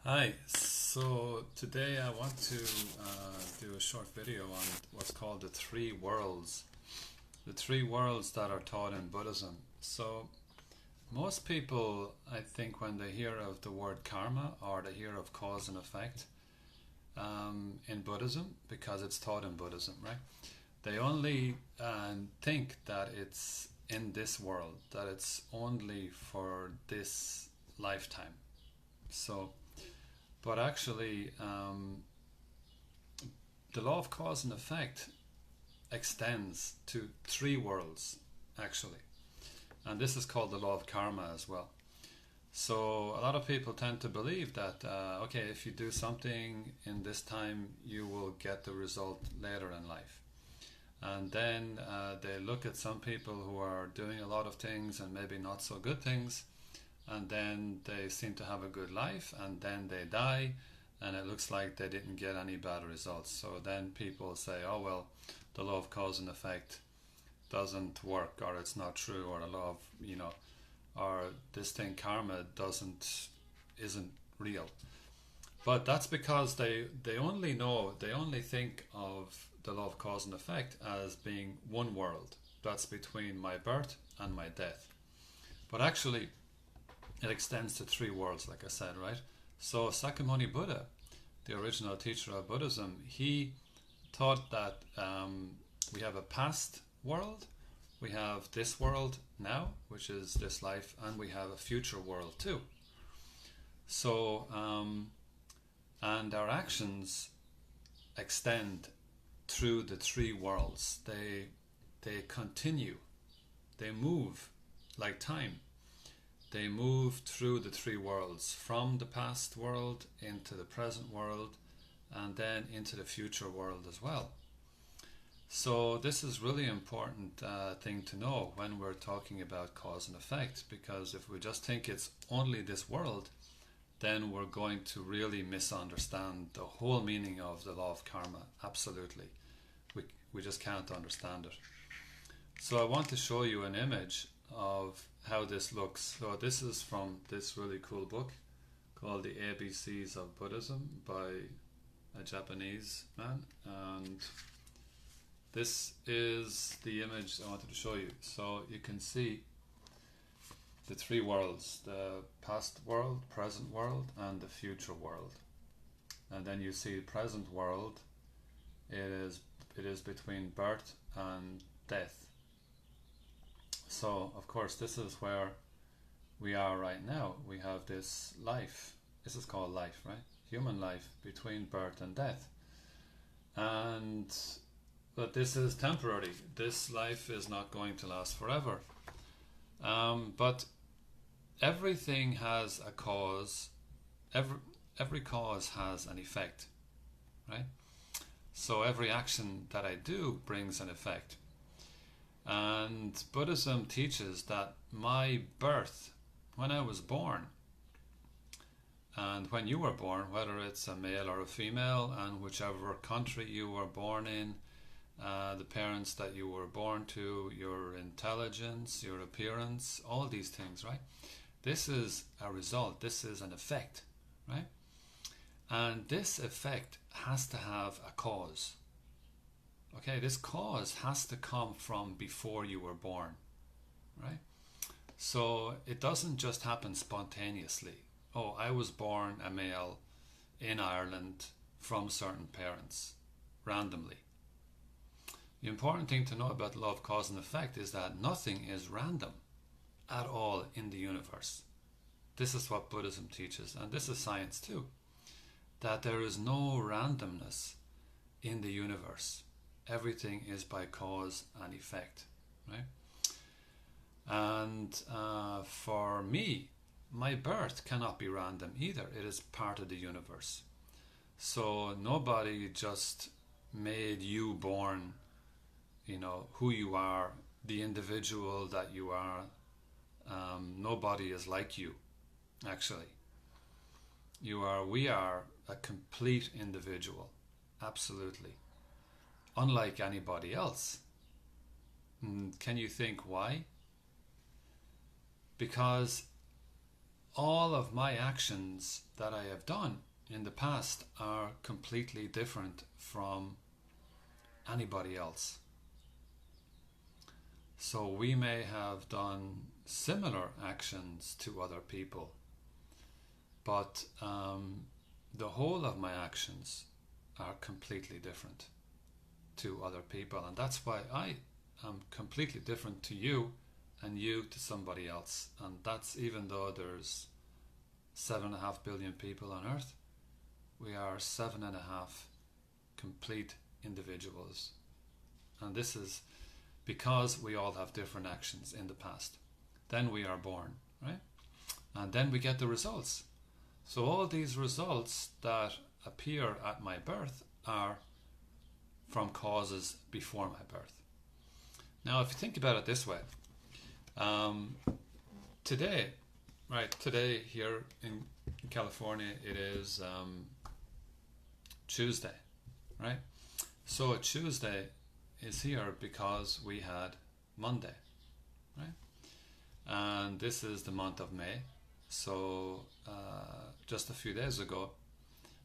Hi, so today I want to do a short video on what's called the three worlds that are taught in Buddhism. So most people, I think, when they hear of the word karma or they hear of cause and effect in Buddhism, because it's taught in Buddhism, right? They only think that it's in this world, that it's only for this lifetime. So but actually, the law of cause and effect extends to three worlds, actually. And this is called the law of karma as well. So a lot of people tend to believe that, okay, if you do something in this time, you will get the result later in life. And then they look at some people who are doing a lot of things and maybe not so good things, and then they seem to have a good life, and then they die, and it looks like they didn't get any bad results. So then people say, oh well, the law of cause and effect doesn't work, or it's not true, or the law of, or this thing karma isn't real. But that's because they only think of the law of cause and effect as being one world, that's between my birth and my death. But actually it extends to three worlds, like I said, right? So Sakyamuni Buddha, the original teacher of Buddhism, he taught that we have a past world, we have this world now, which is this life, and we have a future world too. So, and our actions extend through the three worlds. They continue, they move like time. They move through the three worlds, from the past world into the present world, and then into the future world as well. So this is really important thing to know when we're talking about cause and effect, because if we just think it's only this world, then we're going to really misunderstand the whole meaning of the law of karma. Absolutely. We just can't understand it. So I want to show you an image of how this looks. So this is from this really cool book called The ABCs of Buddhism by a Japanese man, and this is the image I wanted to show you. So you can see the three worlds: the past world, present world, and the future world. And then you see present world, it is between birth and death. So, of course, this is where we are right now. We have this life. This is called life, right? Human life between birth and death. But this is temporary. This life is not going to last forever. But everything has a cause. Every cause has an effect, right? So every action that I do brings an effect. And Buddhism teaches that my birth, when I was born, and when you were born, whether it's a male or a female, and whichever country you were born in, the parents that you were born to, your intelligence, your appearance, all these things, right? This is a result, this is an effect, right? And this effect has to have a cause. Okay, this cause has to come from before you were born, right? So it doesn't just happen spontaneously. Oh, I was born a male in Ireland from certain parents, randomly. The important thing to know about the law of cause and effect is that nothing is random at all in the universe. This is what Buddhism teaches, and this is science too, that there is no randomness in the universe. Everything is by cause and effect, right? And for me, my birth cannot be random either. It is part of the universe. So nobody just made you born, who you are, the individual that you are. Nobody is like you, actually. We are a complete individual, absolutely. Unlike anybody else. Can you think why? Because all of my actions that I have done in the past are completely different from anybody else. So we may have done similar actions to other people, but the whole of my actions are completely different to other people, and that's why I am completely different to you and you to somebody else. And that's even though there's 7.5 billion people on earth, we are 7.5 complete individuals. And this is because we all have different actions in the past. Then we are born, right? And then we get the results. So all these results that appear at my birth are from causes before my birth. Now, if you think about it this way, today here in California, it is Tuesday, right? So a Tuesday is here because we had Monday, right? And this is the month of May. So just a few days ago,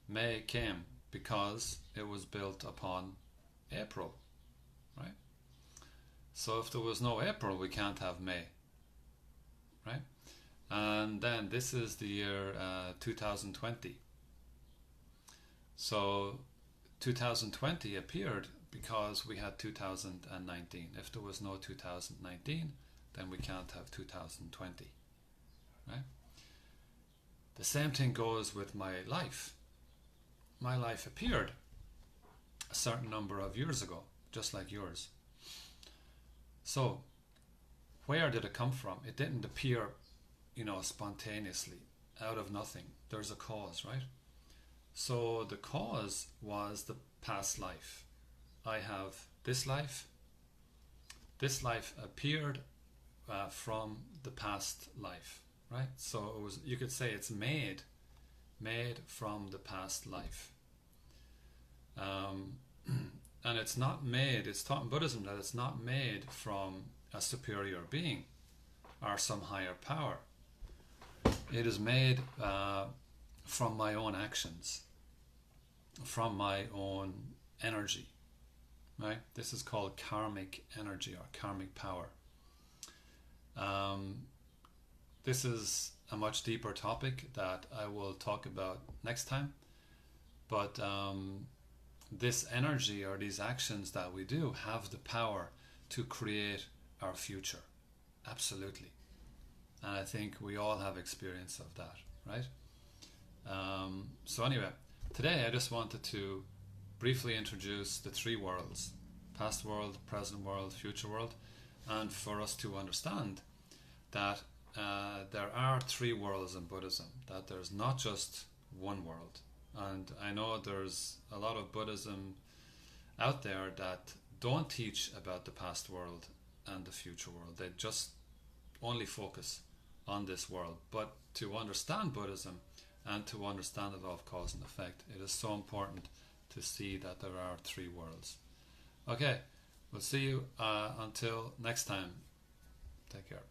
May came because it was built upon April, right? So if there was no April, we can't have May, right? And then this is the year 2020. So 2020 appeared because we had 2019. If there was no 2019, then we can't have 2020, right? The same thing goes with my life. My life appeared a certain number of years ago, just like yours. So where did it come from? It didn't appear, spontaneously out of nothing. There's a cause, right? So the cause was the past life. I have this life. This life appeared from the past life, right? So it was, you could say it's made from the past life. And it's not made, it's taught in Buddhism that it's not made from a superior being or some higher power. It is made from my own actions, from my own energy, right? This is called karmic energy or karmic power. This is a much deeper topic that I will talk about next time. But this energy or these actions that we do have the power to create our future. Absolutely. And I think we all have experience of that, right? So anyway, today I just wanted to briefly introduce the three worlds: past world, present world, future world, and for us to understand that there are three worlds in Buddhism, that there's not just one world. And I know there's a lot of Buddhism out there that don't teach about the past world and the future world. They just only focus on this world. But to understand Buddhism and to understand the law of cause and effect, it is so important to see that there are three worlds. Okay, we'll see you until next time. Take care.